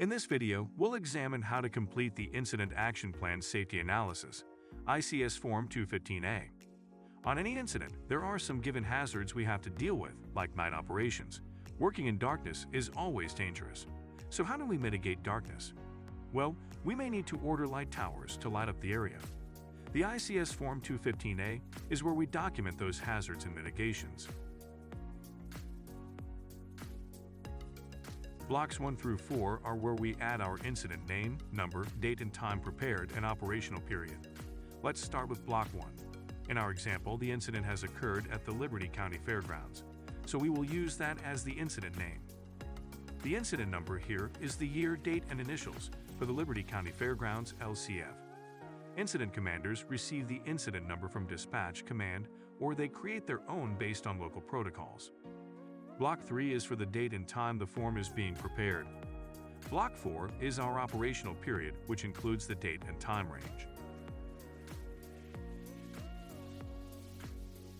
In this video, we'll examine how to complete the Incident Action Plan Safety Analysis, ICS Form 215A. On any incident, there are some given hazards we have to deal with, like night operations. Working in darkness is always dangerous. So how do we mitigate darkness? Well, we may need to order light towers to light up the area. The ICS Form 215A is where we document those hazards and mitigations. Blocks 1 through 4 are where we add our incident name, number, date and time prepared, and operational period. Let's start with Block 1. In our example, the incident has occurred at the Liberty County Fairgrounds, so we will use that as the incident name. The incident number here is the year, date, and initials for the Liberty County Fairgrounds LCF. Incident commanders receive the incident number from dispatch command, or they create their own based on local protocols. Block 3 is for the date and time the form is being prepared. Block 4 is our operational period, which includes the date and time range.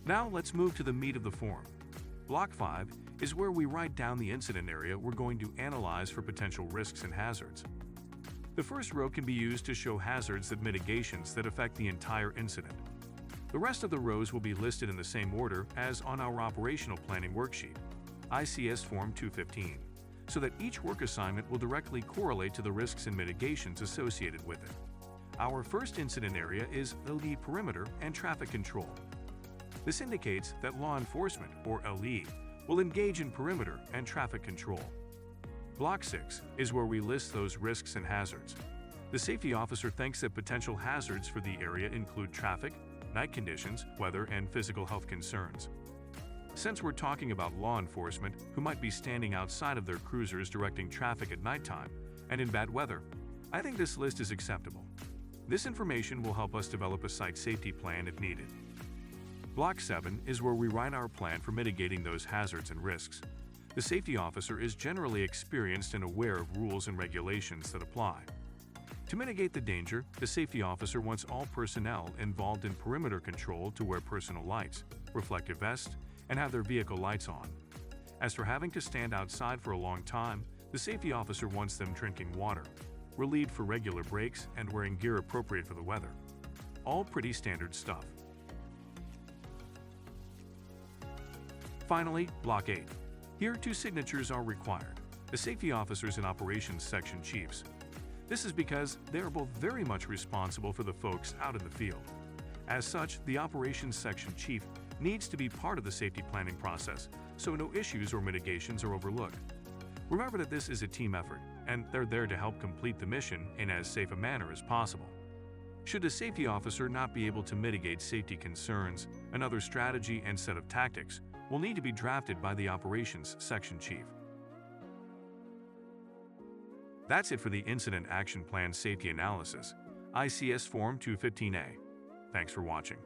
Now let's move to the meat of the form. Block 5 is where we write down the incident area we're going to analyze for potential risks and hazards. The first row can be used to show hazards and mitigations that affect the entire incident. The rest of the rows will be listed in the same order as on our operational planning worksheet, ICS Form 215, so that each work assignment will directly correlate to the risks and mitigations associated with it. Our first incident area is LE perimeter and traffic control. This indicates that law enforcement, or LE, will engage in perimeter and traffic control. Block 6 is where we list those risks and hazards. The safety officer thinks that potential hazards for the area include traffic, night conditions, weather, and physical health concerns. Since we're talking about law enforcement who might be standing outside of their cruisers directing traffic at nighttime and in bad weather, I think this list is acceptable. This information will help us develop a site safety plan if needed. Block 7 is where we write our plan for mitigating those hazards and risks. The safety officer is generally experienced and aware of rules and regulations that apply. To mitigate the danger, the safety officer wants all personnel involved in perimeter control to wear personal lights, reflective vests, and have their vehicle lights on. As for having to stand outside for a long time, the safety officer wants them drinking water, relieved for regular breaks, and wearing gear appropriate for the weather. All pretty standard stuff. Finally, Block 8. Here, 2 signatures are required, the safety officers and operations section chiefs. This is because they are both very much responsible for the folks out in the field. As such, the operations section chief needs to be part of the safety planning process, so no issues or mitigations are overlooked. Remember that this is a team effort, and they're there to help complete the mission in as safe a manner as possible. Should a safety officer not be able to mitigate safety concerns, another strategy and set of tactics will need to be drafted by the operations section chief. That's it for the Incident Action Plan Safety Analysis, ICS Form 215A. Thanks for watching.